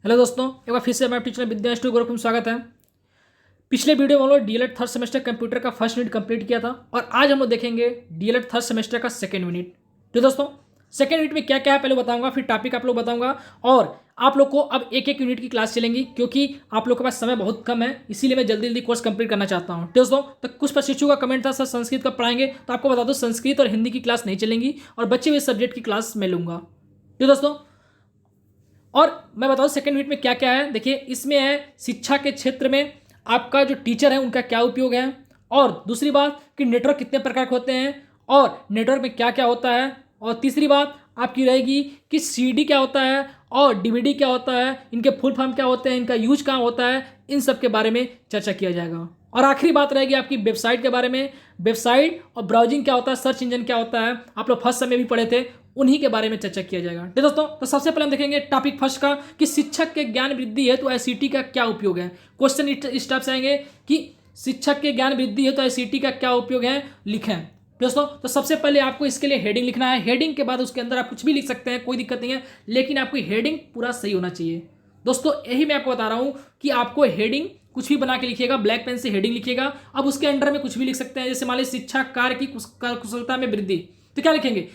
Hello दोस्तों, एक बार फिर से हमारे टीचर विद्या इंस्टीट्यूट गुरुकुल में स्वागत है। पिछले वीडियो में हम लोग डीएलएड थर्ड सेमेस्टर कंप्यूटर का फर्स्ट यूनिट कंप्लीट किया था और आज हम लोग देखेंगे डीएलएड थर्ड सेमेस्टर का सेकंड यूनिट। तो दोस्तों, सेकंड यूनिट में क्या क्या है पहले बताऊंगा, फिर टॉपिक आप लोग बताऊंगा और आप लोग को अब एक एक यूनिट की क्लास चलेंगी क्योंकि आप लोग के पास समय बहुत कम है, इसीलिए मैं जल्दी जल्दी कोर्स कंप्लीट करना चाहता हूँ। तो दोस्तों, तो कुछ प्रशिक्षु का कमेंट था सर संस्कृत का पढ़ाएंगे, तो आपको बता दो संस्कृत और हिंदी की क्लास नहीं चलेंगी और बचे हुए सब्जेक्ट की क्लास मैं लूंगा। तो दोस्तों, और मैं बताऊँ सेकेंड यूनिट में क्या क्या है। देखिए, इसमें है शिक्षा के क्षेत्र में आपका जो टीचर है उनका क्या उपयोग है, और दूसरी बात कि नेटवर्क कितने प्रकार के होते हैं और नेटवर्क में क्या क्या होता है, और तीसरी बात आपकी रहेगी कि सीडी क्या होता है और डीवीडी क्या होता है, इनके फुल फॉर्म क्या होते हैं, इनका यूज कहाँ होता है, इन सब के बारे में चर्चा किया जाएगा। और आखिरी बात रहेगी आपकी वेबसाइट के बारे में, वेबसाइट और ब्राउजिंग क्या होता है, सर्च इंजन क्या होता है, आप लोग फर्स्ट समय भी पढ़े थे, उन्हीं के बारे में चर्चा किया जाएगा। ठीक दोस्तों, तो सबसे पहले हम देखेंगे टॉपिक फर्स्ट का कि शिक्षक के ज्ञान वृद्धि है तो आईसीटी का क्या उपयोग है। क्वेश्चन इस टाइप से आएंगे कि शिक्षक के ज्ञान वृद्धि है तो आईसीटी का क्या उपयोग है, लिखें। दोस्तों, तो सबसे पहले आपको इसके लिए हेडिंग लिखना है। हेडिंग के बाद उसके अंदर आप कुछ भी लिख सकते हैं, कोई दिक्कत नहीं है, लेकिन आपको हेडिंग पूरा सही होना चाहिए। दोस्तों, यही मैं आपको बता रहा हूं कि आपको हेडिंग कुछ भी बना के लिखिएगा, ब्लैक पेन से हेडिंग लिखिएगा। अब उसके अंडर में कुछ भी लिख सकते हैं, जैसे मान लीजिए शिक्षा कार्य की कुशलता में वृद्धि, तो क्या लिखेंगे,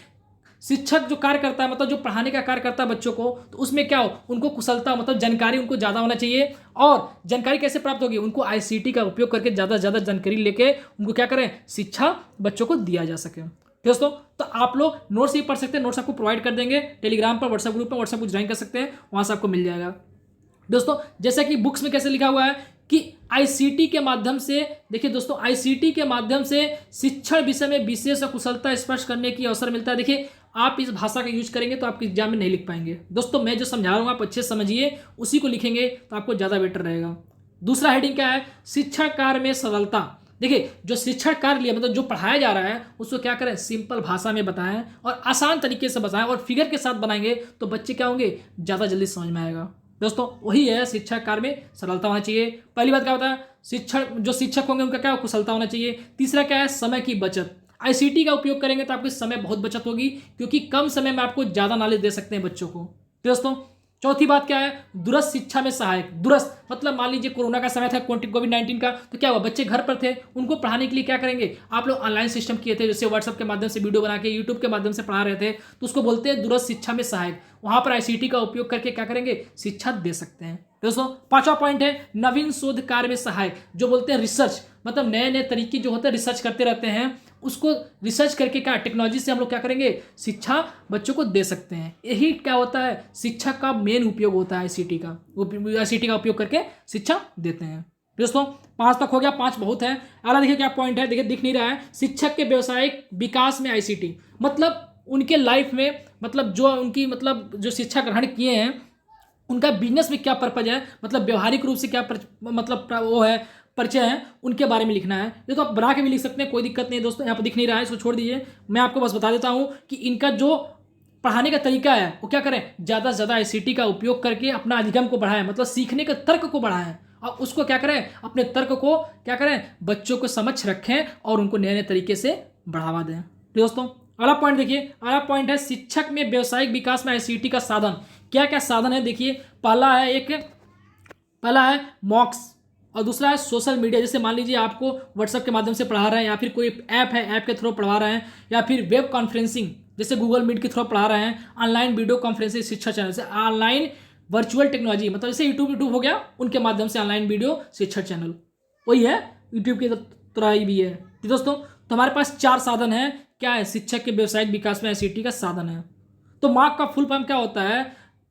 शिक्षक जो कार्य करता है मतलब जो पढ़ाने का कार्य करता है बच्चों को, तो उसमें क्या हो, उनको कुशलता मतलब जानकारी उनको ज़्यादा होना चाहिए। और जानकारी कैसे प्राप्त होगी, उनको आईसीटी का उपयोग करके ज़्यादा से ज़्यादा जानकारी लेके उनको क्या करें, शिक्षा बच्चों को दिया जा सके। दोस्तों, तो आप लोग नोट्स भी पढ़ सकते हैं, नोट्स आपको प्रोवाइड कर देंगे टेलीग्राम पर, व्हाट्सएप ग्रुप पर, व्हाट्सएप को ज्वाइन कर सकते हैं, वहाँ से आपको मिल जाएगा। दोस्तों, जैसे कि बुक्स में कैसे लिखा हुआ है कि आईसीटी के माध्यम से, देखिए दोस्तों, आईसीटी के माध्यम से शिक्षण विषय में विशेष कुशलता स्पष्ट करने की अवसर मिलता है। देखिए, आप इस भाषा का यूज करेंगे तो आपके एग्जाम में नहीं लिख पाएंगे। दोस्तों, मैं जो समझा रहा हूँ आप अच्छे से समझिए, उसी को लिखेंगे तो आपको ज़्यादा बेटर रहेगा। दूसरा हेडिंग क्या है, शिक्षण कार्य में सरलता। देखिए, जो शिक्षण कार्य लिया मतलब जो पढ़ाया जा रहा है उसको क्या करें, सिंपल भाषा में बताएं और आसान तरीके से बताएं और फिगर के साथ बनाएंगे तो बच्चे क्या होंगे, ज़्यादा जल्दी समझ में आएगा। दोस्तों, वही है शिक्षा कार्य में सरलता होना चाहिए। पहली बात क्या होता है, शिक्षण जो शिक्षक होंगे उनका क्या कुशलता होना चाहिए। तीसरा क्या है, समय की बचत। आईसीटी का उपयोग करेंगे तो आपकी समय बहुत बचत होगी क्योंकि कम समय में आपको ज़्यादा नॉलेज दे सकते हैं बच्चों को। तो दोस्तों, चौथी बात क्या है, दूरस्थ शिक्षा में सहायक। दूरस्थ मतलब मान लीजिए कोरोना का समय था, कोविड-19 का, तो क्या हुआ, बच्चे घर पर थे, उनको पढ़ाने के लिए क्या करेंगे, आप लोग ऑनलाइन सिस्टम किए थे, जैसे व्हाट्सएप के माध्यम से वीडियो बना के यूट्यूब के माध्यम से पढ़ा रहे थे, तो उसको बोलते हैं दूरस्थ शिक्षा में सहायक। वहां पर आईसीटी का उपयोग करके क्या करेंगे, शिक्षा दे सकते हैं। दोस्तों, पांचवा पॉइंट है नवीन शोध कार्य में सहायक, जो बोलते हैं रिसर्च, मतलब नए नए तरीके जो होते हैं रिसर्च करते रहते हैं, उसको रिसर्च करके क्या टेक्नोलॉजी से हम लोग क्या करेंगे, शिक्षा बच्चों को दे सकते हैं। यही क्या होता है, शिक्षा का मेन उपयोग होता है आईसीटी का, आईसीटी का उपयोग करके शिक्षा देते हैं। दोस्तों, 5 तक हो गया, 5 बहुत है। अगला देखिए क्या पॉइंट है, देखिए दिख नहीं रहा है, शिक्षक के व्यवसायिक विकास में आईसीटी, मतलब उनके लाइफ में, मतलब जो उनकी मतलब जो शिक्षा ग्रहण किए हैं उनका बिजनेस में क्या पर्पज है, मतलब व्यवहारिक रूप से क्या मतलब वो है, परिचय है, उनके बारे में लिखना है। ये तो आप बना के भी लिख सकते हैं, कोई दिक्कत नहीं है। दोस्तों, यहाँ पर दिख नहीं रहा है, इसको छोड़ दीजिए, मैं आपको बस बता देता हूँ कि इनका जो पढ़ाने का तरीका है वो क्या करें, ज़्यादा से ज़्यादा आईसीटी का उपयोग करके अपना अधिगम को बढ़ाएं, मतलब सीखने के तर्क को बढ़ाएं और उसको क्या करें, अपने तर्क को क्या करें, बच्चों को समक्ष रखें और उनको नए नए तरीके से बढ़ावा दें। तो दोस्तों, अगला पॉइंट देखिए, अगला पॉइंट है शिक्षक में व्यवसायिक विकास में आईसीटी का साधन। क्या क्या साधन है देखिए, पहला है मॉक्स और दूसरा है सोशल मीडिया। जैसे मान लीजिए आपको व्हाट्सएप के माध्यम से पढ़ा रहे हैं, या फिर कोई ऐप है, ऐप के थ्रू पढ़ा रहे हैं, या फिर वेब कॉन्फ्रेंसिंग जैसे गूगल मीट के थ्रू पढ़ा रहे हैं, ऑनलाइन वीडियो कॉन्फ्रेंसिंग शिक्षा चैनल से, ऑनलाइन वर्चुअल टेक्नोलॉजी मतलब जैसे यूट्यूब हो गया, उनके माध्यम से ऑनलाइन वीडियो शिक्षा चैनल, वही है यूट्यूब की तरह ही भी है। तो दोस्तों, तो हमारे पास 4 साधन है, क्या है, शिक्षक के व्यवसायिक विकास में आईसीटी का साधन है। तो मार्क का फुल फॉर्म क्या होता है,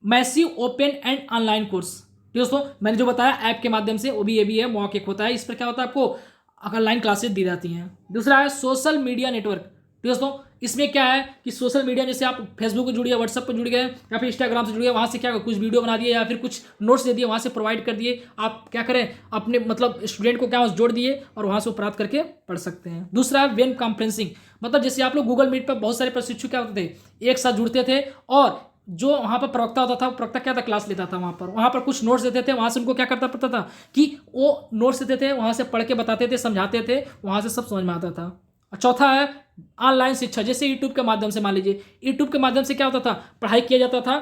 massive open and online course. दोस्तों, मैंने जो बताया ऐप के माध्यम से, वो भी ये भी है, मॉक एक होता है, इस पर क्या होता है, आपको ऑनलाइन क्लासेस दी जाती हैं। दूसरा है सोशल मीडिया नेटवर्क। दोस्तों, इसमें क्या है कि सोशल मीडिया जैसे आप फेसबुक पर जुड़िए, व्हाट्सएप पर जुड़ गए, या फिर इंस्टाग्राम से जुड़ गए, वहाँ से क्या कुछ वीडियो बना दिए या फिर कुछ नोट्स दे दिए, वहाँ से प्रोवाइड कर दिए, आप क्या करें, अपने मतलब स्टूडेंट को क्या जोड़ दिए और वहाँ से वो प्राप्त करके पढ़ सकते हैं। दूसरा है वेब कॉन्फ्रेंसिंग, मतलब जैसे आप लोग गूगल मीट पर बहुत सारे प्रशिक्षु क्या होते थे, एक साथ जुड़ते थे और जो वहाँ पर प्रवक्ता होता था, प्रवक्ता क्या था, क्लास लेता था, वहाँ पर कुछ नोट्स देते थे, वहाँ से उनको क्या करता पड़ता था कि वो नोट्स देते थे, वहाँ से पढ़ के बताते थे, समझाते थे, वहाँ से सब समझ में आता था। और चौथा है ऑनलाइन शिक्षा, जैसे यूट्यूब के माध्यम से, मान लीजिए यूट्यूब के माध्यम से क्या होता था, पढ़ाई किया जाता था,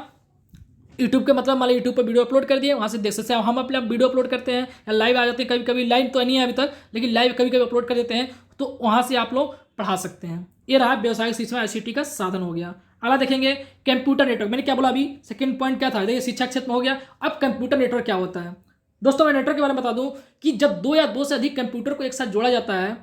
यूट्यूब के मतलब मान लीजिए यूट्यूब पर वीडियो अपलोड कर दिए, वहाँ से देख सकते हैं। हम अपने वीडियो अपलोड करते हैं या लाइव आ जाते हैं, कभी कभी लाइव तो नहीं है अभी तक, लेकिन लाइव कभी कभी अपलोड कर देते हैं, तो वहाँ से आप लोग पढ़ा सकते हैं। ये रहा व्यवसायिक शिक्षा में ICT का साधन हो गया। अगला देखेंगे कंप्यूटर नेटवर्क। मैंने क्या बोला अभी, सेकंड पॉइंट क्या था, देखिए शिक्षा क्षेत्र में हो गया। अब कंप्यूटर नेटवर्क क्या होता है दोस्तों, मैं नेटवर्क के बारे में बता दूं कि जब दो या दो से अधिक कंप्यूटर को एक साथ जोड़ा जाता है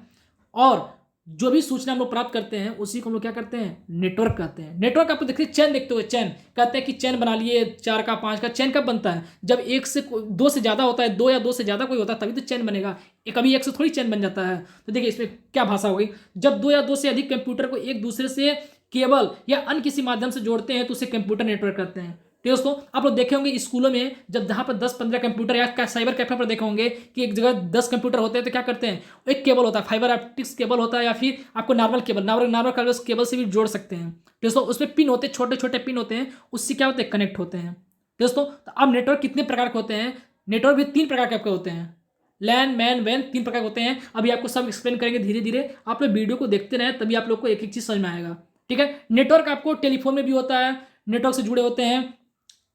और जो भी सूचना हम लोग प्राप्त करते हैं उसी को हम लोग क्या करते हैं, नेटवर्क कहते हैं। नेटवर्क आपको देखते हैं, चैन देखते हो, चैन कहते हैं कि चैन बना लिए 4 का 5 का। चैन कब बनता है, जब एक से दो से ज़्यादा होता है, दो या दो से ज़्यादा कोई होता है तभी तो चैन बनेगा, कभी एक से थोड़ी चैन बन जाता है। तो देखिए इसमें क्या भाषा हो गई, जब दो या दो से अधिक कंप्यूटर को एक दूसरे से केबल या अन्य किसी माध्यम से जोड़ते हैं तो उसे कंप्यूटर नेटवर्क कहते हैं। तो दोस्तों आप लोग देखे होंगे स्कूलों में जब जहाँ पर 10-15 कंप्यूटर या साइबर कैफे पर देखे होंगे कि एक जगह 10 कंप्यूटर होते हैं तो क्या करते हैं, एक केबल होता है, फाइबर ऑप्टिक्स केबल होता है, या फिर आपको नॉर्मल केबल केबल से भी जोड़ सकते हैं। दोस्तों उसमें पिन होते हैं, छोटे छोटे पिन होते हैं, उससे क्या होते हैं, कनेक्ट होते हैं। दोस्तों तो अब नेटवर्क कितने प्रकार के होते हैं, नेटवर्क भी 3 प्रकार के आपके होते हैं, लैन मैन वैन, 3 प्रकार के होते हैं। अभी आपको सब एक्सप्लेन करेंगे धीरे धीरे, आप लोग वीडियो को देखते रहें तभी आप लोग को एक एक चीज़ समझ में आएगा। ठीक है, नेटवर्क आपको टेलीफोन में भी होता है, नेटवर्क से जुड़े होते हैं,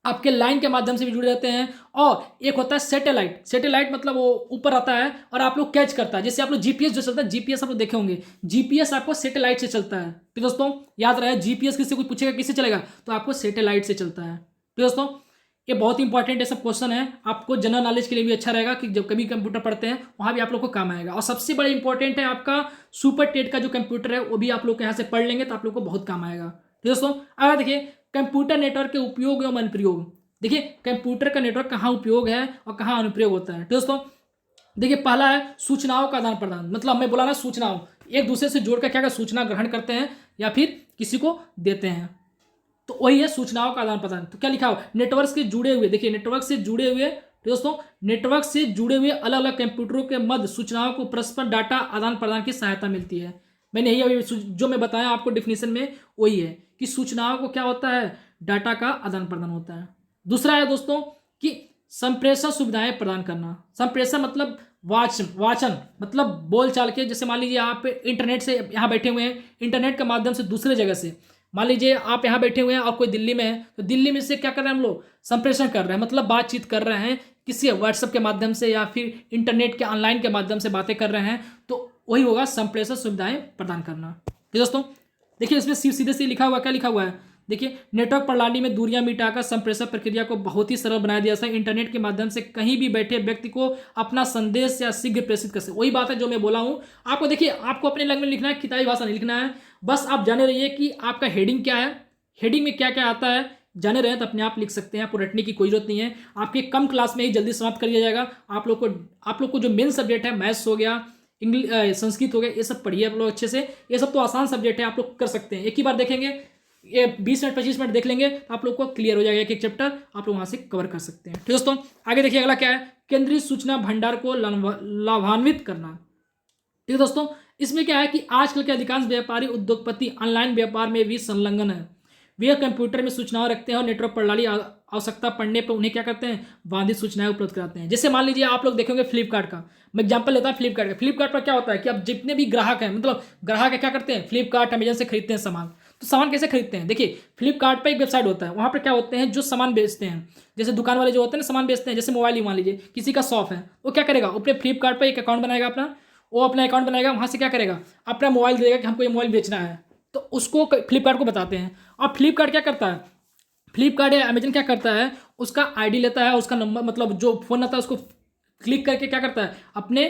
आपके लाइन के माध्यम से भी जुड़े रहते हैं। और एक होता है सैटेलाइट। सैटेलाइट मतलब वो ऊपर आता है और आप लोग कैच करता है, जैसे आप लोग जीपीएस जो चलता है, जीपीएस आप लोग देखे होंगे, जीपीएस आपको सैटेलाइट से चलता है। तो दोस्तों याद रहे, जीपीएस किसी को पूछेगा किससे चलेगा, तो आपको सैटेलाइट से चलता है। तो दोस्तों ये बहुत ही इंपॉर्टेंट ये सब क्वेश्चन है, आपको जनरल नॉलेज के लिए भी अच्छा रहेगा कि जब कभी कंप्यूटर पढ़ते हैं वहाँ भी आप लोग को काम आएगा। और सबसे बड़ा इंपॉर्टेंट है आपका सुपर टेट का जो कंप्यूटर है वो भी आप लोग यहाँ से पढ़ लेंगे तो आप लोग को बहुत काम आएगा। तो दोस्तों अगर देखिए कंप्यूटर नेटवर्क के उपयोग एवं अनुप्रयोग, देखिए कंप्यूटर का नेटवर्क कहाँ उपयोग है और कहाँ अनुप्रयोग होता है। तो दोस्तों देखिए पहला है सूचनाओं का आदान प्रदान, मतलब मैं बोला ना सूचनाओं, एक दूसरे से जोड़कर क्या सूचना ग्रहण करते हैं या फिर किसी को देते हैं, तो वही है सूचनाओं का आदान प्रदान। तो क्या लिखा हो, नेटवर्क से जुड़े हुए, देखिए नेटवर्क से जुड़े हुए, तो दोस्तों नेटवर्क से जुड़े हुए अलग अलग कंप्यूटरों के मध्य सूचनाओं को परस्पर डाटा आदान प्रदान की सहायता मिलती है। मैंने यही अभी जो मैं बताया आपको डिफिनेशन में वही है कि सूचनाओं को क्या होता है, डाटा का आदान प्रदान होता है। दूसरा है दोस्तों कि संप्रेषण सुविधाएं प्रदान करना। संप्रेषण मतलब वाचन मतलब बोल चाल के, जैसे मान लीजिए आप इंटरनेट से यहाँ बैठे हुए हैं, इंटरनेट के माध्यम से दूसरे जगह से, मान लीजिए आप यहाँ बैठे हुए हैं और कोई दिल्ली में है, तो दिल्ली में से क्या कर रहे हैं हम लोग, संप्रेषण कर रहे हैं, मतलब बातचीत कर रहे हैं किसी व्हाट्सएप के माध्यम से या फिर इंटरनेट के ऑनलाइन के माध्यम से बातें कर रहे हैं, तो वही होगा संप्रेषण सुविधाएं प्रदान करना। तो दोस्तों देखिए इसमें सीधे से लिखा हुआ, क्या लिखा हुआ है, देखिए नेटवर्क प्रणाली में दूरियां मिटाकर संप्रेषण प्रक्रिया को बहुत ही सरल बना दिया। इंटरनेट के माध्यम से कहीं भी बैठे व्यक्ति को अपना संदेश या शीघ्र प्रेषित कर सकते। वही बात है जो मैं बोला हूँ आपको। देखिए आपको अपने लैंग्वेज में लिखना है, किताबी भाषा नहीं लिखना है, बस आप जाने रहिए कि आपका हेडिंग क्या है, हेडिंग में क्या क्या आता है, जाने रहे तो अपने आप लिख सकते हैं, आपको रटने की कोई जरूरत नहीं है। आपके कम क्लास में ही जल्दी समाप्त कर लिया जाएगा। आप लोग को जो मेन सब्जेक्ट है, मैथ्स हो गया, इंग्लिश, संस्कृत हो गया, ये सब पढ़िए आप लोग अच्छे से। ये सब तो आसान सब्जेक्ट है, आप लोग कर सकते हैं, एक ही बार देखेंगे, ये 20 मिनट 25 मिनट देख लेंगे तो आप लोग को क्लियर हो जाएगा, एक एक चैप्टर आप लोग वहाँ से कवर कर सकते हैं। तो दोस्तों आगे देखिए अगला क्या है, केंद्रीय सूचना भंडार को लाभान्वित करना। ठीक है दोस्तों, इसमें क्या है कि आजकल के अधिकांश व्यापारी उद्योगपति ऑनलाइन व्यापार में भी संलग्न है। वे कंप्यूटर में सूचनाएं रखते हैं और नेटवर्क प्रणाली आवश्यकता पड़ने पर उन्हें क्या करते हैं, बाधित सूचनाएं उपलब्ध कराते हैं। जैसे मान लीजिए आप लोग देखेंगे फ्लिपकार्ट का, मैं एग्जांपल लेता हूं फ्लिपकार्ट का। फ्लिपकार्ट पर क्या होता है कि अब जितने भी ग्राहक हैं, मतलब ग्राहक क्या करते हैं, फ्लिपकार्ट अमेजन से खरीदते हैं सामान। तो सामान कैसे खरीदते हैं, देखिए फ्लिपकार्ट पर एक वेबसाइट होता है, वहाँ पर क्या होते हैं जो सामान बेचते हैं, जैसे दुकान वाले जो होते हैं ना सामान बेचते हैं, जैसे मोबाइल ही मान लीजिए किसी का शॉप है, वो क्या करेगा, अपने फ्लिपकार्ट पर एक अकाउंट बनाएगा अपना, वो अपना अकाउंट बनाएगा, वहाँ से क्या करेगा, अपना मोबाइल देगा कि हमको ये मोबाइल बेचना है, तो उसको फ्लिपकार्ट को बताते हैं। और फ्लिपकार्ट क्या करता है, फ्लिपकार्ट या अमेजन क्या करता है, उसका आईडी लेता है, उसका नंबर मतलब जो फ़ोन आता है उसको क्लिक करके क्या करता है, अपने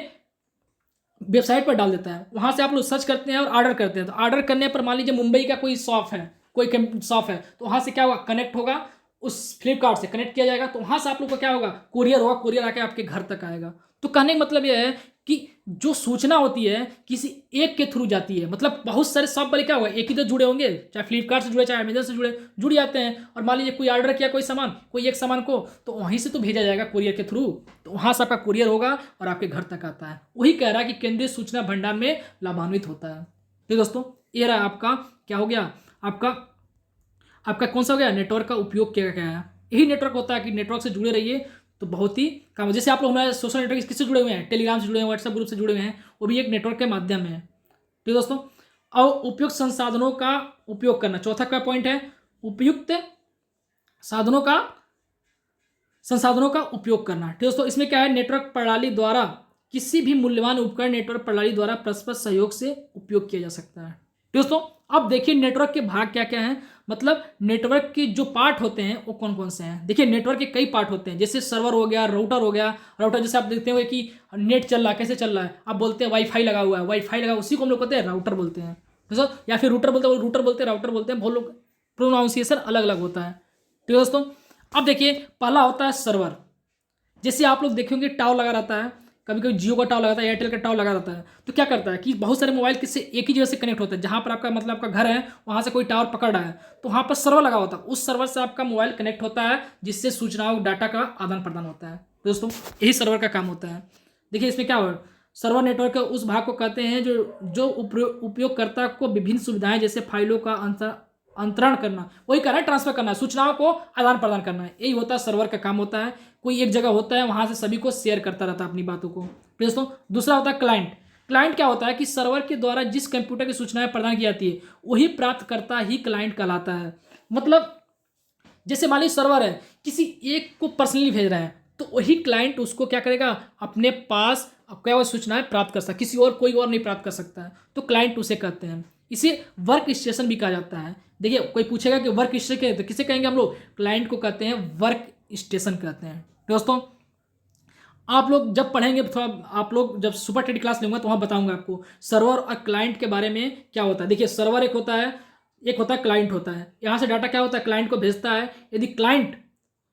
वेबसाइट पर डाल देता है। वहाँ से आप लोग सर्च करते हैं और ऑर्डर करते हैं। तो ऑर्डर करने पर मान लीजिए मुंबई का कोई शॉप है, कोई शॉप है, तो वहाँ से क्या होगा, कनेक्ट होगा, उस फ्लिपकार्ट से कनेक्ट किया जाएगा, तो वहाँ से आप लोग को क्या होगा, कुरियर होगा, कुरियर आके आपके घर तक आएगा। तो कहने का मतलब यह है कि जो सूचना होती है किसी एक के थ्रू जाती है, मतलब बहुत सारे शॉप वाले क्या होगा, एक ही तो जुड़े होंगे, चाहे फ्लिपकार्ट से जुड़े चाहे अमेजन से जुड़ जाते हैं। और मान लीजिए कोई ऑर्डर किया कोई एक सामान को, तो वहीं से तो भेजा जाएगा कुरियर के थ्रू, तो वहाँ से आपका कुरियर होगा और आपके घर तक आता है। वही कह रहा है कि केंद्रीय सूचना भंडार में लाभान्वित होता है। तो दोस्तों ये रहा आपका क्या हो गया, आपका कौन सा हो गया, नेटवर्क का उपयोग क्या क्या है। यही नेटवर्क होता है कि नेटवर्क से जुड़े रहिए तो बहुत ही काम। जैसे आप लोग हमारे सोशल नेटवर्क किससे जुड़े हुए हैं, टेलीग्राम से जुड़े हैं, व्हाट्सएप ग्रुप से जुड़े हुए हैं, वो भी एक नेटवर्क के माध्यम है। ठीक दोस्तों, और उपयुक्त संसाधनों का उपयोग करना, चौथा का पॉइंट है उपयुक्त साधनों का संसाधनों का उपयोग करना। ठीक दोस्तों, इसमें क्या है, नेटवर्क प्रणाली द्वारा किसी भी मूल्यवान उपकरण नेटवर्क प्रणाली द्वारा परस्पर सहयोग से उपयोग किया जा सकता है। दोस्तों अब देखिए नेटवर्क के भाग क्या क्या हैं, मतलब नेटवर्क के जो पार्ट होते हैं वो कौन कौन से हैं। देखिए नेटवर्क के कई पार्ट होते हैं, जैसे सर्वर हो गया, राउटर हो गया। राउटर जैसे आप देखते हो कि नेट चल रहा है, कैसे चल रहा है, आप बोलते हैं वाईफाई लगा हुआ है, वाईफाई लगा, उसी को हम लोग कहते हैं राउटर बोलते हैं दोस्तों, या फिर रूटर बोलते हैं, रूटर बोलते हैं, राउटर बोलते हैं, बहुत लोग प्रोनाउंसिएशन अलग अलग होता है। ठीक है दोस्तों, अब देखिए पहला होता है सर्वर। जैसे आप लोग देखेंगे टावर लगा रहता है, कभी कभी जियो का टावर लगा रहता है, एयरटेल का टावर लगा रहता है, तो क्या करता है कि बहुत सारे मोबाइल किससे एक ही जगह से कनेक्ट होता है। जहाँ पर आपका मतलब आपका घर है वहाँ से कोई टावर पकड़ रहा है तो वहाँ पर सर्वर लगा होता है, उस सर्वर से आपका मोबाइल कनेक्ट होता है, जिससे सूचनाओं डाटा का आदान प्रदान होता है। तो दोस्तों यही सर्वर का काम होता है। देखिए इसमें क्या हो, सर्वर नेटवर्क के उस भाग को कहते हैं जो उपयोगकर्ता को विभिन्न सुविधाएं जैसे फाइलों का अंतरण करना, वही कर रहा है, ट्रांसफर करना, सूचनाओं को आदान प्रदान करना है, यही होता है सर्वर का काम होता है। कोई एक जगह होता है वहां से सभी को शेयर करता रहता है अपनी बातों को। दोस्तों दूसरा होता है क्लाइंट। क्लाइंट क्या होता है कि सर्वर के द्वारा जिस कंप्यूटर की सूचनाएं प्रदान की जाती है वही प्राप्तकर्ता ही क्लाइंट कहलाता है। मतलब जैसे मान लीजिए सर्वर है, किसी एक को पर्सनली भेज रहे हैं तो वही क्लाइंट उसको क्या करेगा, अपने पास क्या वो सूचनाएं प्राप्त कर सकता है, किसी और कोई और नहीं प्राप्त कर सकता है, तो क्लाइंट उसे कहते हैं। इसे वर्क स्टेशन भी कहा जाता है। देखिए कोई पूछेगा कि वर्क स्टेशन तो किसे कहेंगे हम लोग, क्लाइंट को कहते हैं वर्क स्टेशन कहते हैं। दोस्तों आप लोग जब पढ़ेंगे थोड़ा, आप लोग जब सुपर टेड क्लास लूंगा तो वहाँ बताऊंगा आपको सर्वर और क्लाइंट के बारे में क्या होता है। देखिए सर्वर एक होता है, एक होता है क्लाइंट होता है। यहाँ से डाटा क्या होता है, क्लाइंट को भेजता है, यदि क्लाइंट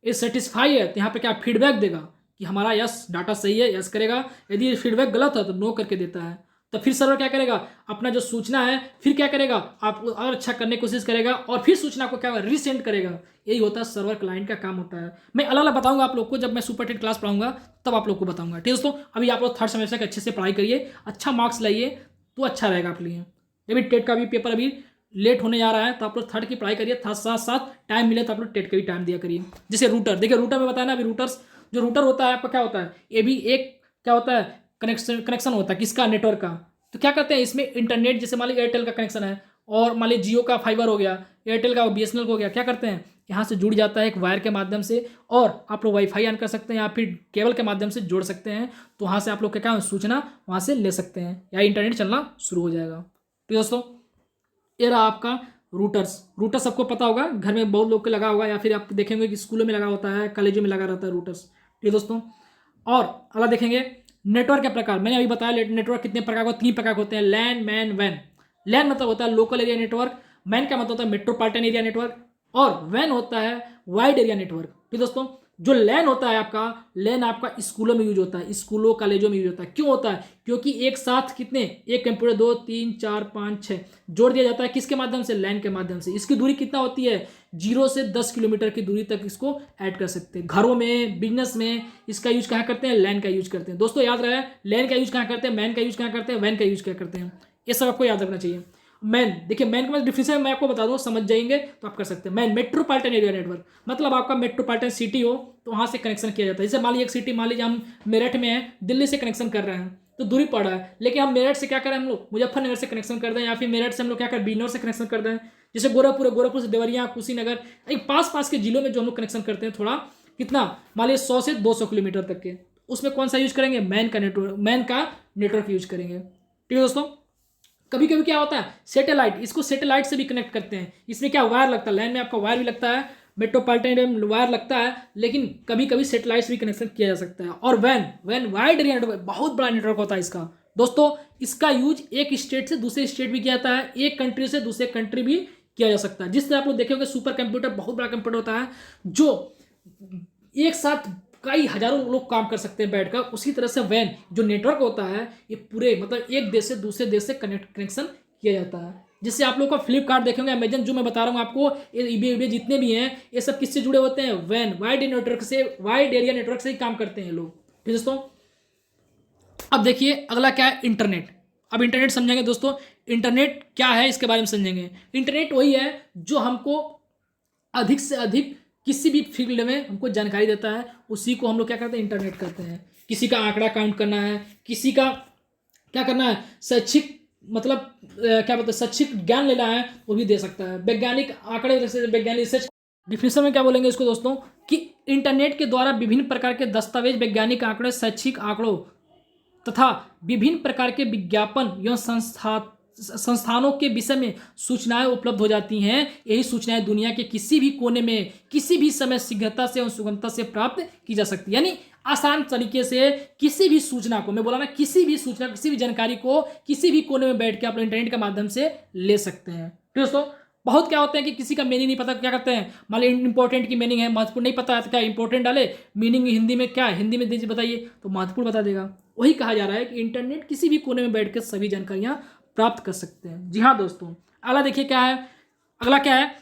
इज सेटिस्फाई है तो यहाँ पे क्या फीडबैक देगा कि हमारा यस डाटा सही है, यस करेगा। यदि फीडबैक गलत है तो नो करके देता है। तो फिर सर्वर क्या करेगा, अपना जो सूचना है फिर क्या करेगा, आप और अच्छा करने की कोशिश करेगा और फिर सूचना को क्या रीसेंड करेगा। यही होता है सर्वर क्लाइंट का काम होता है। मैं अलग अलग बताऊंगा आप लोग को, जब मैं सुपर टेट क्लास पढ़ाऊंगा तब आप लोग को बताऊंगा। ठीक है दोस्तों, अभी आप लोग थर्ड सेमेस्टर के अच्छे से पढ़ाई करिए, अच्छा मार्क्स लाइए तो अच्छा रहेगा आपके लिए। अभी टेट का भी पेपर अभी लेट होने जा रहा है तो आप लोग थर्ड की पढ़ाई करिए, साथ साथ टाइम मिले तो आप लोग टेट का भी टाइम दिया करिए। जैसे रूटर, देखिए रूटर में बताया ना, अभी रूटर्स जो रूटर होता है आपका क्या होता है, ये भी एक क्या होता है, कनेक्शन होता है किसका, नेटवर्क का। तो क्या करते हैं इसमें इंटरनेट, जैसे मान लीजिए एयरटेल का कनेक्शन है और मान लीजिए जियो का फाइबर हो गया, एयरटेल का बीएसएनएल का हो गया, क्या करते हैं यहाँ से जुड़ जाता है एक वायर के माध्यम से, और आप लोग वाईफाई ऑन कर सकते हैं या फिर केबल के माध्यम से जोड़ सकते हैं। तो वहाँ से आप लोग क्या सूचना वहाँ से ले सकते हैं या इंटरनेट चलना शुरू हो जाएगा। तो दोस्तों ये रहा आपका रूटर्स। रूटर सबको पता होगा, घर में बहुत लोग के लगा होगा, या फिर आप देखेंगे कि स्कूलों में लगा होता है, कॉलेजों में लगा रहता है रूटर्स। ठीक है दोस्तों, और अगला देखेंगे नेटवर्क के प्रकार। मैंने अभी बताया नेटवर्क कितने प्रकार के, 3 प्रकार के होते हैं, लैन, मैन, वैन। लैन मतलब होता है लोकल एरिया नेटवर्क, मैन का मतलब होता है मेट्रोपॉलिटन एरिया नेटवर्क, और वैन होता है वाइड एरिया नेटवर्क। ठीक दोस्तों, जो लैन होता है आपका, लैन आपका स्कूलों में यूज होता है, स्कूलों कॉलेजों में यूज होता है। क्यों होता है, क्योंकि एक साथ कितने, एक कंप्यूटर 2 3 4 5 6 जोड़ दिया जाता है, किसके माध्यम से, लैन के माध्यम से। इसकी दूरी कितना होती है, 0 से 10 किलोमीटर की दूरी तक इसको ऐड कर सकते हैं। घरों में, बिजनेस में इसका यूज कहाँ करते हैं, लैन का यूज करते हैं। दोस्तों याद रहे, लैन का यूज कहाँ करते हैं, मैन का यूज कहाँ करते हैं, वैन का यूज क्या करते हैं, ये सब आपको याद रखना चाहिए। मैन, देखिए मैन का डिफिनेशन मैं आपको बता दूं, समझ जाएंगे तो आप कर सकते हैं। मैन मेट्रोपॉलिटन एरिया नेटवर्क, मतलब आपका मेट्रोपॉलिटन सिटी हो तो वहां से कनेक्शन किया जाता है। जैसे मान लीजिए एक सिटी, मान लीजिए हम मेरठ में हैं, दिल्ली से कनेक्शन कर रहे हैं तो दूरी पड़ रहा है, लेकिन हम मेरठ से क्या करें, हम लोग मुजफ्फरनगर से कनेक्शन कर दें, या फिर मेरठ से हम लोग क्या करें, बिजनौर से कनेक्शन कर दें। जैसे गोरखपुर है, गोरखपुर से देवरिया, कुशीनगर, एक पास के जिलों में जो हम लोग कनेक्शन करते हैं, थोड़ा कितना मान लीजिए 100 से 200 किलोमीटर तक के, उसमें कौन सा यूज करेंगे, मैन का नेटवर्क यूज करेंगे। ठीक है दोस्तों, कभी कभी क्या होता है सैटेलाइट, इसको सैटेलाइट से भी कनेक्ट करते हैं। इसमें क्या वायर लगता है, लैन में आपका वायर भी लगता है, मेट्रोपॉलिटन में वायर लगता है, लेकिन कभी कभी सैटेलाइट से भी कनेक्शन किया जा सकता है। और वैन वाइड एरिया नेटवर्क, बहुत बड़ा नेटवर्क होता है इसका। दोस्तों इसका यूज एक स्टेट से दूसरे स्टेट भी किया जाता है, एक कंट्री से दूसरे कंट्री भी किया जा सकता है। जिस तरह आप लोग देखे होंगे सुपर कंप्यूटर, बहुत बड़ा कंप्यूटर होता है जो एक साथ कई हजारों लोग काम कर सकते हैं बैठकर, उसी तरह से वैन जो नेटवर्क होता है ये पूरे मतलब एक देश से दूसरे देश से कनेक्शन किया जाता है। जिससे आप लोग का फ्लिपकार्ट देखेंगे, अमेजन, जो मैं बता रहा हूँ आपको, ये ईबे जितने भी हैं ये सब किससे जुड़े होते हैं, वैन वाइड नेटवर्क से, वाइड एरिया नेटवर्क से ही काम करते हैं लोग। ठीक दोस्तों, अब देखिए अगला क्या है, इंटरनेट। अब इंटरनेट समझेंगे दोस्तों, इंटरनेट क्या है इसके बारे में समझेंगे। इंटरनेट वही है जो हमको अधिक से अधिक किसी भी फील्ड में हमको जानकारी देता है, उसी को हम लोग क्या करते हैं, इंटरनेट करते हैं। किसी का आंकड़ा काउंट करना है, किसी का क्या करना है, शैक्षिक मतलब क्या बोलते हैं, शैक्षिक ज्ञान लेना है, वो भी दे सकता है। वैज्ञानिक आंकड़े, जैसे वैज्ञानिक रिसर्च डिफिनेशन में क्या बोलेंगे इसको दोस्तों कि इंटरनेट के द्वारा विभिन्न प्रकार के दस्तावेज, वैज्ञानिक आंकड़े, शैक्षिक आंकड़ों तथा विभिन्न प्रकार के विज्ञापन एवं संस्थानों के विषय में सूचनाएं उपलब्ध हो जाती हैं। यही सूचनाएं दुनिया के किसी भी कोने में किसी भी समय शीघ्रता से एवं सुगमता से प्राप्त की जा सकती है। यानी आसान तरीके से किसी भी सूचना को, मैं बोला ना, किसी भी सूचना, किसी भी जानकारी को किसी भी कोने में बैठ के आप इंटरनेट के माध्यम से ले सकते हैं। तो दोस्तों बहुत क्या होते हैं कि किसी का मीनिंग नहीं पता, क्या करते हैं, मान लो इंपॉर्टेंट की मीनिंग है, महत्वपूर्ण नहीं पता है तो क्या इंपॉर्टेंट डाले, मीनिंग हिंदी में क्या है, हिंदी में दीजिए बताइए, तो महत्वपूर्ण बता देगा। वही कहा जा रहा है कि इंटरनेट किसी भी कोने में बैठकर सभी जानकारियां प्राप्त कर सकते हैं। जी हाँ दोस्तों, अगला देखिए क्या है, अगला क्या है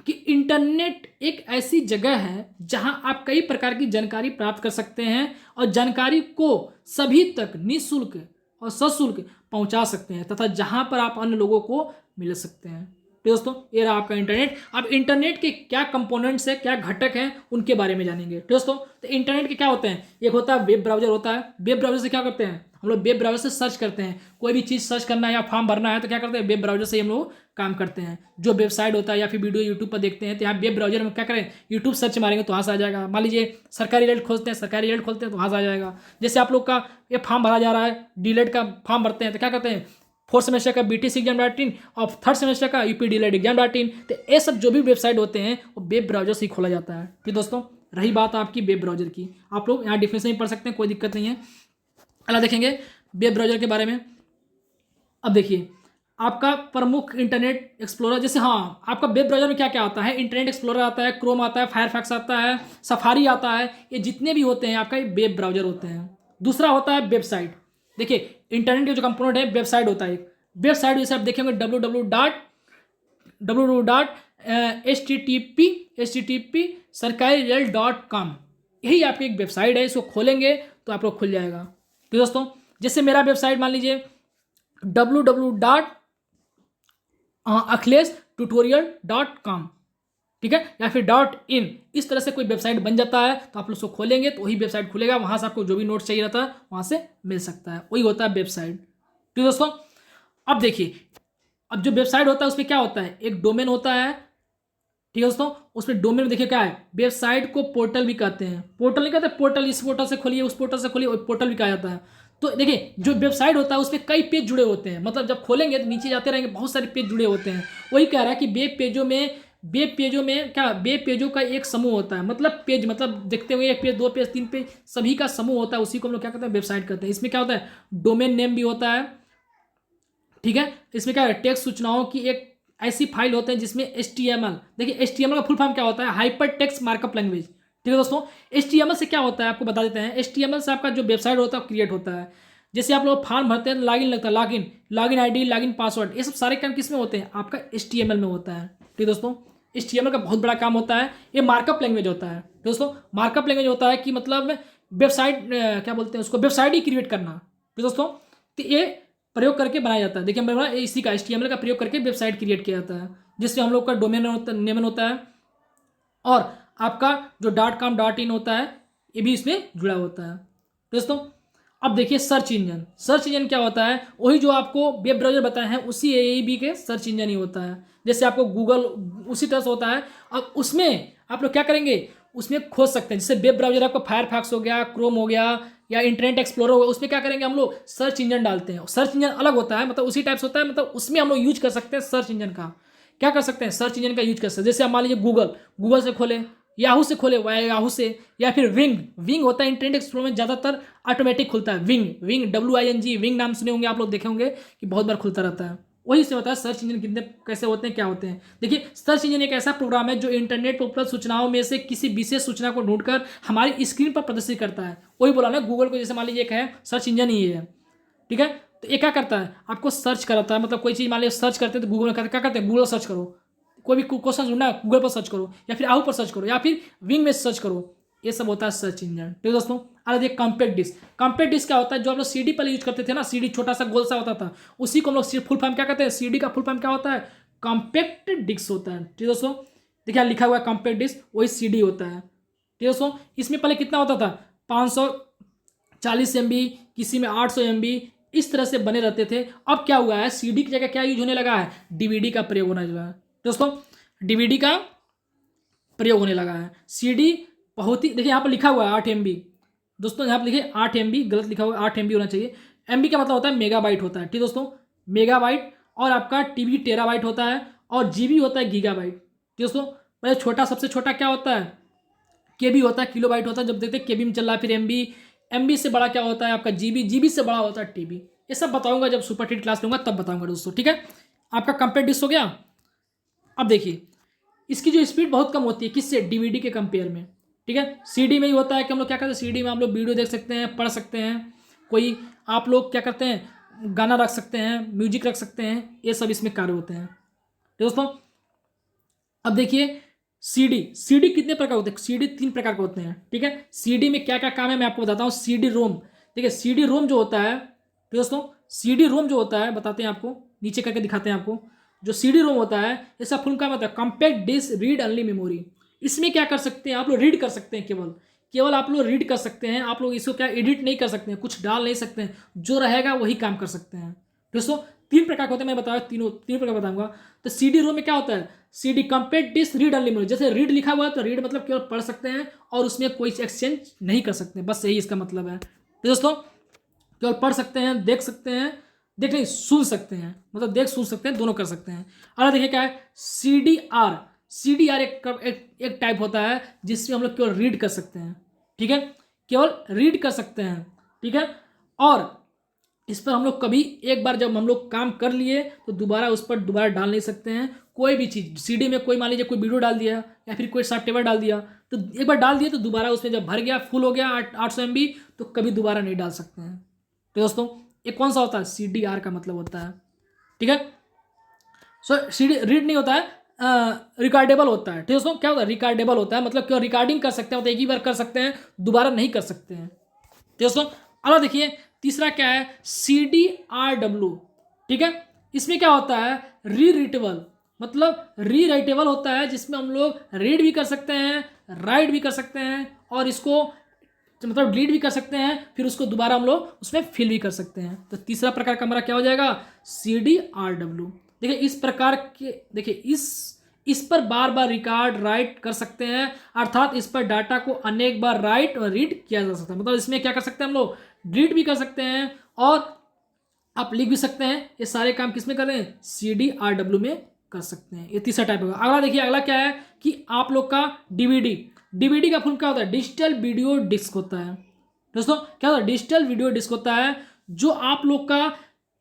कि इंटरनेट एक ऐसी जगह है जहां आप कई प्रकार की जानकारी प्राप्त कर सकते हैं और जानकारी को सभी तक निःशुल्क और सशुल्क पहुंचा सकते हैं तथा जहां पर आप अन्य लोगों को मिल सकते हैं। तो दोस्तों ये रहा आपका इंटरनेट। अब इंटरनेट के क्या कंपोनेंट्स है, क्या घटक हैं, उनके बारे में जानेंगे। तो दोस्तों तो इंटरनेट के क्या होते हैं, एक होता है वेब ब्राउजर होता है। वेब ब्राउजर से क्या करते हैं हम लोग, वेब ब्राउजर से सर्च करते हैं, कोई भी चीज़ सर्च करना है या फॉर्म भरना है तो क्या करते हैं, वेब ब्राउजर से हम लोग काम करते हैं। जो वेबसाइट होता है या फिर वीडियो यूट्यूब पर देखते हैं तो यहाँ वेब ब्राउजर में क्या करें, यूट्यूब सर्च मारेंगे तो वहाँ से आ जाएगा। मान लीजिए सरकारी रिजल्ट खोजते हैं, सरकारी रिजल्ट खोलते हैं तो वहाँ से आ जाएगा। जैसे आप लोग का ये फॉर्म भरा जा रहा है, डीलेट का फॉर्म भरते हैं तो क्या करते हैं, फोर्थ सेमेस्टर का BTC एग्जाम.in और थर्ड सेमेस्टर का UP डीलेट एग्जाम.in, तो ये सब जो भी वेबसाइट होते हैं वो वेब ब्राउजर से ही खोला जाता है। फिर दोस्तों रही बात आपकी वेब ब्राउजर की, आप लोग यहाँ डिफिनेशन ही पढ़ सकते हैं, कोई दिक्कत नहीं है। अगला देखेंगे वेब ब्राउजर के बारे में। अब देखिए आपका प्रमुख इंटरनेट एक्सप्लोरर, जैसे हाँ आपका वेब ब्राउजर में क्या क्या आता है, इंटरनेट एक्सप्लोरर आता है, क्रोम आता है, फायरफॉक्स आता है, सफारी आता है, ये जितने भी होते हैं आपका ये वेब ब्राउजर होते हैं। दूसरा होता है वेबसाइट। देखिए इंटरनेट के जो कंपोनेंट है वेबसाइट होता है, वेबसाइट जैसे आप देखेंगे www.http सरकारी.com, यही आपकी एक वेबसाइट है। इसको खोलेंगे तो आप लोग खुल जाएगा। तो दोस्तों जैसे मेरा वेबसाइट मान लीजिए www.akhilesh.tutorial.com, ठीक है, या फिर .in, इस तरह से कोई वेबसाइट बन जाता है तो आप लोग उसको खोलेंगे तो वही वेबसाइट खुलेगा, वहां से आपको जो भी नोट्स चाहिए रहता है वहां से मिल सकता है, वही होता है वेबसाइट। ठीक दोस्तों अब देखिए, अब जो वेबसाइट होता है उसमें क्या होता है, एक डोमेन होता है। ठीक है दोस्तों, उसमें डोमेन में देखिए क्या है, वेबसाइट को पोर्टल भी कहते हैं। पोर्टल नहीं कहते, पोर्टल इस पोर्टल से खोलिए, उस पोर्टल से खोलिए, पोर्टल भी कहा जाता है। तो देखिए जो वेबसाइट होता है उसमें कई पेज जुड़े होते हैं, मतलब जब खोलेंगे तो नीचे जाते रहेंगे बहुत सारे पेज जुड़े होते हैं। वही कह रहा है कि वेब पेजों का एक समूह होता है, मतलब पेज मतलब देखते हुए 1 पेज 2 पेज 3 पेज सभी का समूह होता है, उसी को हम लोग क्या कहते हैं, वेबसाइट कहते हैं। इसमें क्या होता है, डोमेन नेम भी होता है। ठीक है, इसमें क्या है, टेक्स्ट सूचनाओं की एक ऐसी फाइल होते हैं जिसमें HTML, देखिए HTML का फुल फॉर्म क्या होता है, हाइपर टेक्स्ट मार्कअप लैंग्वेज। ठीक है दोस्तों, HTML से क्या होता है आपको बता देते हैं। HTML से आपका जो वेबसाइट होता है क्रिएट होता है। जैसे आप लोग फॉर्म भरते हैं लॉगिन लगता है, लॉगिन ID, लॉगिन पासवर्ड, ये सब सारे काम किस में होते हैं, आपका HTML में होता है। ठीक दोस्तों, HTML का बहुत बड़ा काम होता है, ये मार्कअप लैंग्वेज होता है। दोस्तों मार्कअप लैंग्वेज होता है कि मतलब वेबसाइट क्या बोलते हैं उसको, वेबसाइट ही क्रिएट करना। ठीक दोस्तों, तो ये प्रयोग करके बनाया जाता है। देखिए मैं इसी का HTML का प्रयोग करके वेबसाइट क्रिएट किया जाता है, जिसमें हम लोग का डोमेन नेम होता है और आपका जो .com .in होता है ये भी इसमें जुड़ा होता है। दोस्तों अब देखिए सर्च इंजन क्या होता है, वही जो आपको वेब ब्राउजर बताए हैं उसी AEB के सर्च इंजन ही होता है। जैसे आपको गूगल उसी तरह से होता है, अब उसमें आप लोग क्या करेंगे, उसमें खोज सकते हैं। जैसे वेब ब्राउजर आपका फायरफॉक्स हो गया, क्रोम हो गया या इंटरनेट एक्सप्लोरर हो गया, उसमें क्या करेंगे हम लोग, सर्च इंजन डालते हैं। सर्च इंजन अलग होता है, मतलब उसी टाइप से होता है, मतलब उसमें हम लोग यूज कर सकते हैं सर्च इंजन का। क्या कर सकते हैं, सर्च इंजन का यूज कर सकते हैं। जैसे आप मान लीजिए गूगल से खोले, याहू से खोले, याहू से, या फिर विंग होता है इंटरनेट एक्सप्लोरर में ज़्यादातर ऑटोमेटिक खुलता है। विंग WING विंग नाम सुने होंगे आप लोग, देखे होंगे कि बहुत बार खुलता रहता है। वही से होता है सर्च इंजन कितने कैसे होते हैं, क्या होते हैं। देखिए सर्च इंजन एक ऐसा प्रोग्राम है जो इंटरनेट पर उपलब्ध सूचनाओं में से किसी विशेष सूचना को ढूंढकर हमारी स्क्रीन पर प्रदर्शित करता है। वही बोला ना, गूगल को जैसे मान लीजिए एक है सर्च इंजन ही है। ठीक है, तो ये क्या करता है, आपको सर्च कराता है, मतलब कोई चीज़ मान लीजिए सर्च करते हैं तो गूगल में क्या करते हैं, गूगल सर्च करो, कोई भी क्वेश्चन ढूंढना है गूगल पर सर्च करो, या फिर आहू पर सर्च करो, या फिर विंग में सर्च करो, ये सब होता है सर्च इंजन। ठीक है दोस्तों, अरे देखिए कॉम्पैक्ट डिस्क क्या होता है, जो आप लोग CD पर यूज करते थे ना, CD छोटा सा गोल सा होता था, उसी को हम लोग फुल फॉर्म क्या कहते हैं, CD का फुल फॉर्म क्या होता है, कॉम्पैक्ट डिस्क होता है। ठीक है दोस्तों, देखिए लिखा हुआ है कॉम्पैक्ट डिस्क, वही CD होता है। ठीक है दोस्तों, इसमें पहले कितना होता था, 540 MB, किसी में 800 MB, इस तरह से बने रहते थे। अब क्या हुआ है, CD की जगह क्या यूज होने लगा है, DVD का प्रयोग होना लगा है। दोस्तों DVD का प्रयोग होने लगा है। CD बहुत ही, देखिए यहाँ पर लिखा हुआ है 8 MB, दोस्तों यहाँ पर लिखिए 8 MB, गलत लिखा हुआ है, 8 MB होना चाहिए। MB का मतलब होता है मेगाबाइट होता है, ठीक दोस्तों, मेगाबाइट। और आपका TB टेराबाइट होता है, और GB होता है गीगाबाइट, ठीक दोस्तों। पहले छोटा, सबसे छोटा क्या होता है, KB होता है, किलोबाइट होता है, जब देखते हैं KB में चल रहा है। फिर MB से बड़ा क्या होता है आपका GB से बड़ा होता है TB। ये सब बताऊंगा जब सुपर टीट क्लास लूंगा तब बताऊंगा दोस्तों, ठीक है। आपका कंपेयर डिस्क हो गया। अब देखिए इसकी जो स्पीड बहुत कम होती है, किससे, DVD के कंपेयर में, ठीक है। CD में ही होता है कि हम लोग क्या करते हैं, CD में हम लोग वीडियो देख सकते हैं, पढ़ सकते हैं, कोई आप लोग क्या करते हैं, गाना रख सकते हैं, म्यूजिक रख सकते हैं, ये सब इसमें कार्य होते हैं, तो दोस्तों। अब देखिए CD कितने प्रकार होते हैं, CD 3 प्रकार के होते हैं, ठीक है। CD में क्या क्या काम है मैं आपको बताता हूँ। CD रोम, ठीक है, CD रोम जो होता है, तो दोस्तों CD रोम जो होता है बताते हैं आपको, नीचे करके दिखाते हैं आपको। जो CD रोम होता है इसका फुल काम होता है compact disc read only memory. इसमें क्या कर सकते हैं आप लोग, रीड कर सकते हैं, केवल आप लोग रीड कर सकते हैं। आप लोग इसको क्या एडिट नहीं कर सकते हैं, कुछ डाल नहीं सकते हैं, जो रहेगा वही काम कर सकते हैं दोस्तों। 3 प्रकार के होते हैं, मैं बताया तीन प्रकार बताऊंगा। तो CD रोम में क्या होता है, CD compact disc read only memory, जैसे रीड लिखा हुआ है तो रीड मतलब केवल पढ़ सकते हैं और उसमें कोई एक्सचेंज नहीं कर सकते, बस यही इसका मतलब है, तो दोस्तों। केवल पढ़ सकते हैं, देख सकते हैं, देख नहीं सुन सकते हैं, मतलब देख सुन सकते हैं, दोनों कर सकते हैं। और देखिए क्या है CDR एक टाइप होता है जिसमें हम लोग केवल रीड कर सकते हैं, ठीक है, केवल रीड कर सकते हैं, ठीक है। और इस पर हम लोग कभी एक बार जब हम लोग काम कर लिए तो दोबारा उस पर दोबारा डाल नहीं सकते हैं कोई भी चीज़। CD में कोई मान लीजिए कोई वीडियो डाल दिया या फिर कोई शॉर्ट टेबल डाल दिया, तो एक बार डाल दिया तो दोबारा उसमें जब भर गया, फुल हो गया 800 MB, तो कभी दोबारा नहीं डाल सकते हैं, तो दोस्तों ये कौन सा होता है, CDR का मतलब होता है, ठीक है। सो CD रीड नहीं होता है, रिकॉर्डेबल होता है, ठीक दोस्तों। क्या होता है, रिकॉर्डेबल होता है, मतलब क्यों, रिकॉर्डिंग कर सकते हैं, तो एक ही बार कर सकते हैं, दोबारा नहीं कर सकते हैं, ठीक दोस्तों। अब देखिए तीसरा क्या है, CDRW, ठीक है। इसमें क्या होता है, रीराइटेबल, मतलब रीराइटेबल होता है, जिसमें हम लोग रीड भी कर सकते हैं, राइट भी कर सकते हैं, और इसको मतलब डिलीट भी कर सकते हैं, फिर उसको दोबारा हम लोग उसमें फिल भी कर सकते हैं। तो तीसरा प्रकार का हमारा क्या हो जाएगा, CDRW। देखिए इस प्रकार के, देखिए इस पर बार बार रिकॉर्ड राइट कर सकते हैं, अर्थात इस पर डाटा को अनेक बार राइट और रीड किया जा सकता है। मतलब इसमें क्या कर सकते हैं हम लोग, डिलीट भी कर सकते हैं और आप लिख भी सकते हैं। ये सारे काम किस में कर रहे हैं, CDRW में कर सकते हैं। ये तीसरा टाइप होगा। अगला देखिए, अगला क्या है कि आप लोग का DVD का फुल क्या होता है, डिजिटल वीडियो डिस्क होता है दोस्तों। क्या होता है, डिजिटल वीडियो डिस्क होता है, जो आप लोग का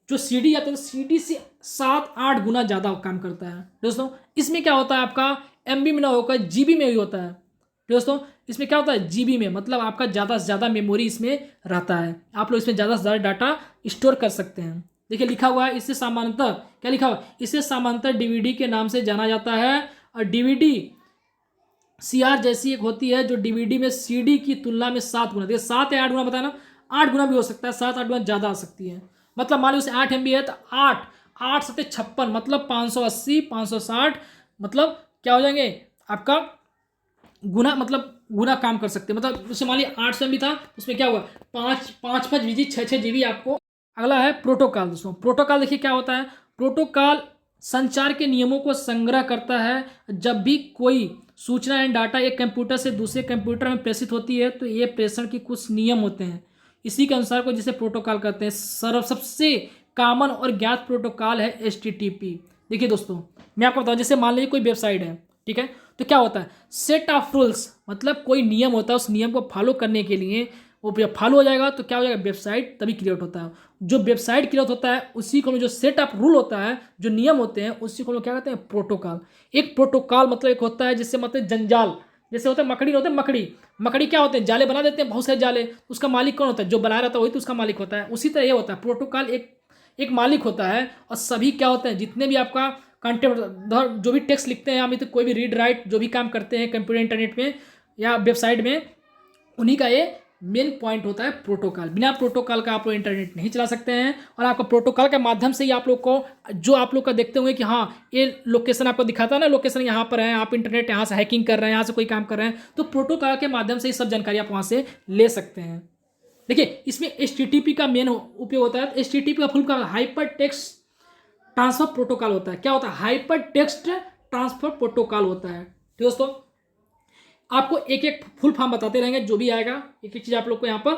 जो CD आता है CD से 7-8 गुना ज़्यादा काम करता है दोस्तों। इसमें क्या होता है, आपका MB में ना होकर GB में भी होता है दोस्तों। इसमें क्या होता है, GB में, मतलब आपका ज़्यादा से ज़्यादा मेमोरी इसमें रहता है, आप लोग इसमें ज़्यादा से ज़्यादा डाटा स्टोर कर सकते हैं। देखिए लिखा हुआ है, इससे सामान्यतः क्या लिखा हुआ है, इसे सामान्यतः DVD के नाम से जाना जाता है। और DVD CR जैसी एक होती है जो DVD में CD की तुलना में 7 गुना, देखिए 7 या 8 गुना बताया ना, 8 गुना भी हो सकता है, 7-8 गुना ज़्यादा आ सकती है। मतलब मान लो उसे 8 MB है तो 8 8 7 56, मतलब 580 560, मतलब क्या हो जाएंगे आपका गुना, मतलब गुना काम कर सकते हैं। मतलब उससे मान लिया 800 MB था, उसमें क्या हुआ, 5 GB 6 GB आपको। अगला है प्रोटोकॉल दोस्तों। प्रोटोकॉल देखिए क्या होता है, प्रोटोकॉल संचार के नियमों को संग्रह करता है। जब भी कोई सूचना एंड डाटा एक कंप्यूटर से दूसरे कंप्यूटर में प्रेषित होती है तो ये प्रेषण के कुछ नियम होते हैं, इसी के अनुसार को जिसे प्रोटोकॉल कहते हैं। सबसे कॉमन और ज्ञात प्रोटोकॉल है HTTP। देखिए दोस्तों मैं आपको बताऊं, जैसे मान लीजिए कोई वेबसाइट है, ठीक है, तो क्या होता है, सेट ऑफ रूल्स, मतलब कोई नियम होता है, उस नियम को फॉलो करने के लिए वो जब फॉलो हो जाएगा तो क्या हो जाएगा, वेबसाइट तभी क्रिएट होता है। जो वेबसाइट क्रिएट होता है उसी को जो सेट ऑफ रूल होता है, जो नियम होते हैं, उसी को क्या कहते हैं, प्रोटोकॉल। एक प्रोटोकॉल मतलब एक होता है जिससे मतलब जंजाल, जैसे होता है मकड़ी, होता है मकड़ी क्या होते हैं, जाले बना देते हैं, बहुत सारे जाले, उसका मालिक कौन होता है, जो बना रहता है वही तो उसका मालिक होता है। उसी तरह ये होता है, प्रोटोकॉल एक मालिक होता है, और सभी क्या होते हैं, जितने भी आपका कंटेंट जो भी टेक्स्ट लिखते हैं या तो कोई भी रीड राइट जो भी काम करते हैं कंप्यूटर इंटरनेट में या वेबसाइट में, उन्हीं का ये मेन पॉइंट होता है प्रोटोकॉल। बिना प्रोटोकॉल का आप लोग इंटरनेट नहीं चला सकते हैं। और आपको प्रोटोकॉल के माध्यम से ही आप लोग को, जो आप लोग का देखते होंगे कि हाँ ये लोकेशन आपको दिखाता है ना, लोकेशन यहाँ पर है, आप इंटरनेट यहाँ से हैकिंग कर रहे हैं, यहाँ से कोई काम कर रहे हैं, तो प्रोटोकॉल के माध्यम से ही सब जानकारी आप वहाँ से ले सकते हैं। देखिए इसमें HTTP का मेन उपयोग होता है। HTTP का फुल का हाइपर टेक्स्ट ट्रांसफर प्रोटोकॉल होता है। क्या होता है, हाइपर टेक्स्ट ट्रांसफर प्रोटोकॉल होता है, ठीक दोस्तों। आपको एक एक फुल फॉर्म बताते रहेंगे, जो भी आएगा एक एक चीज़ आप लोग को यहाँ पर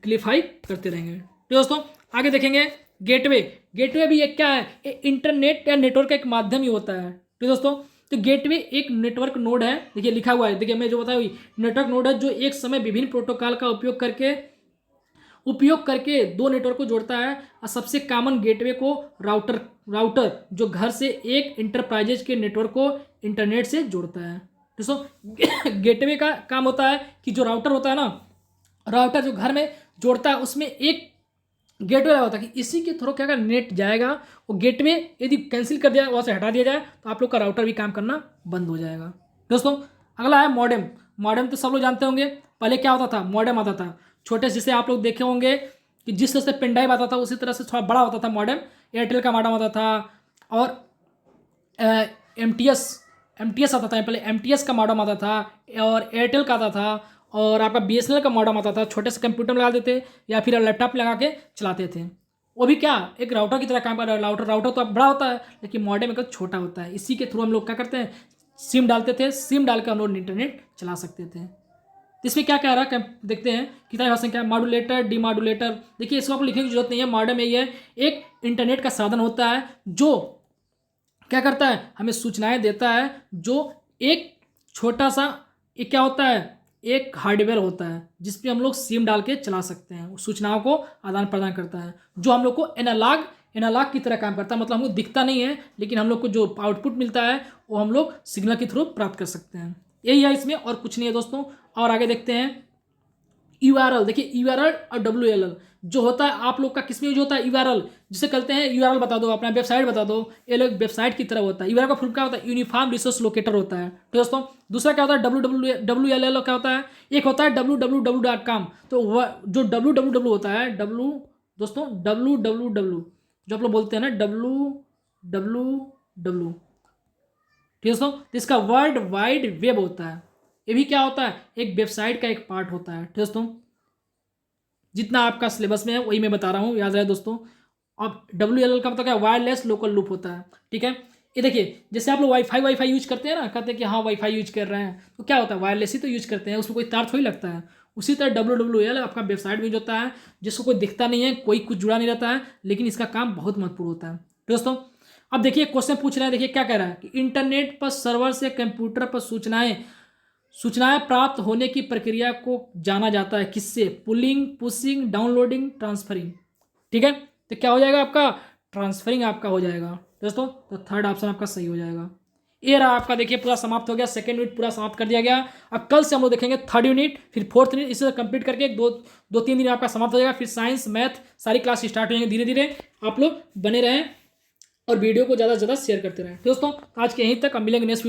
क्लियरफाई करते रहेंगे। तो दोस्तों आगे देखेंगे गेटवे। गेटवे भी एक क्या है, इंटरनेट या नेटवर्क का एक माध्यम ही होता है। तो दोस्तों तो गेटवे एक नेटवर्क नोड है, देखिए लिखा हुआ है, देखिए मैं जो बताया नेटवर्क नोड है जो एक समय विभिन्न प्रोटोकॉल का उपयोग करके दो नेटवर्क को जोड़ता है। और सबसे कॉमन गेटवे को राउटर जो घर से एक इंटरप्राइजेज के नेटवर्क को इंटरनेट से जोड़ता है। दोस्तों गेटवे का काम होता है कि जो राउटर होता है ना, राउटर जो घर में जोड़ता है उसमें एक गेटवे लगा होता है कि इसी के थ्रू क्या नेट जाएगा। वो गेटवे यदि कैंसिल कर दिया, वहाँ से हटा दिया जाए तो आप लोग का राउटर भी काम करना बंद हो जाएगा। दोस्तों अगला है मॉडेम। मॉडेम तो सब लोग जानते होंगे, पहले क्या होता था, मॉडेम आता था छोटे, जिसे आप लोग देखे होंगे कि जिस तरह से पेन ड्राइव आता था उसी तरह से थोड़ा बड़ा होता था मॉडेम। एयरटेल का मॉडेम आता था और एमटीएस आता था, पहले एमटीएस का मॉडेम आता था और एयरटेल का आता था और आपका बीएसएनएल का मॉडेम आता था। छोटे से कंप्यूटर में लगा देते या फिर लैपटॉप में लगा के चलाते थे। वो भी क्या एक राउटर की तरह काम कर रहा है। राउटर तो बड़ा होता है लेकिन मॉडेम एक छोटा होता है। इसी के थ्रू हम लोग क्या करते हैं, सिम डालते थे, सिम डाल कर हम लोग इंटरनेट चला सकते थे। इसमें क्या कह रहा है देखते हैं कितना भाषा क्या, मॉड्यूलेटर, डीमॉड्यूलेटर। देखिए इसको आपको लिखने की जरूरत नहीं है, मॉडेम यही है, एक इंटरनेट का साधन होता है जो क्या करता है, हमें सूचनाएं देता है। जो एक छोटा सा एक क्या होता है, एक हार्डवेयर होता है जिसपे हम लोग सिम डाल के चला सकते हैं। सूचनाओं को आदान प्रदान करता है, जो हम लोग को एनालॉग की तरह काम करता है। मतलब हमको दिखता नहीं है लेकिन हम लोग को जो आउटपुट मिलता है वो हम लोग सिग्नल के थ्रू प्राप्त कर सकते हैं। यही है इसमें, और कुछ नहीं है दोस्तों। और आगे देखते हैं URL। देखिए URL और WLL जो होता है आप लोग का किस में यूज होता है, URL जिसे कहते हैं URL बता दो, अपना वेबसाइट बता दो, ये लोग वेबसाइट की तरह होता है। URL का फुल क्या होता है, यूनिफॉर्म रिसोर्स लोकेटर होता है। तो दोस्तों दूसरा क्या होता है, WLL क्या होता है, एक होता है www.com। तो जो www होता है दोस्तों www जो आप लोग बोलते हैं ना www, ठीक है दोस्तों, तो इसका वर्ल्ड वाइड वेब होता है। ये भी क्या होता है, एक वेबसाइट का एक पार्ट होता है। ठीक दोस्तों, जितना आपका सिलेबस में है वही मैं बता रहा हूँ, याद रहे दोस्तों। अब WLL का मतलब क्या, वायरलेस लोकल लूप होता है। ठीक है, ये देखिए जैसे आप लोग वाईफाई यूज करते हैं ना, कहते हैं कि हाँ वाईफाई यूज कर रहे हैं, तो क्या होता है, वायरलेस ही तो यूज करते हैं, उसमें कोई तार थोड़ी लगता है। उसी तरह WWL आपका वेबसाइट में होता है जिसको कोई दिखता नहीं है, कोई कुछ जुड़ा नहीं रहता है, लेकिन इसका काम बहुत महत्वपूर्ण होता है। दोस्तों अब देखिए क्वेश्चन पूछ रहे हैं, देखिए क्या कह रहा है कि इंटरनेट पर सर्वर से कंप्यूटर पर सूचनाएं प्राप्त होने की प्रक्रिया को जाना जाता है किससे, पुलिंग, पुशिंग, डाउनलोडिंग, ट्रांसफरिंग। ठीक है, तो क्या हो जाएगा आपका, ट्रांसफरिंग आपका हो जाएगा दोस्तों। तो थर्ड ऑप्शन आपका सही हो जाएगा। ये रहा आपका, देखिए पूरा समाप्त हो गया, सेकंड यूनिट पूरा समाप्त कर दिया गया। अब कल से हम लोग देखेंगे थर्ड यूनिट, फिर फोर्थ यूनिट, इसे कंप्लीट करके दो तीन दिन आपका समाप्त हो जाएगा। फिर साइंस मैथ सारी क्लास स्टार्ट हो जाएंगे धीरे धीरे। आप लोग बने रहें और वीडियो को ज़्यादा से ज़्यादा शेयर करते रहें। दोस्तों आज के यहीं तक, अब मिलेंगे नेक्स्ट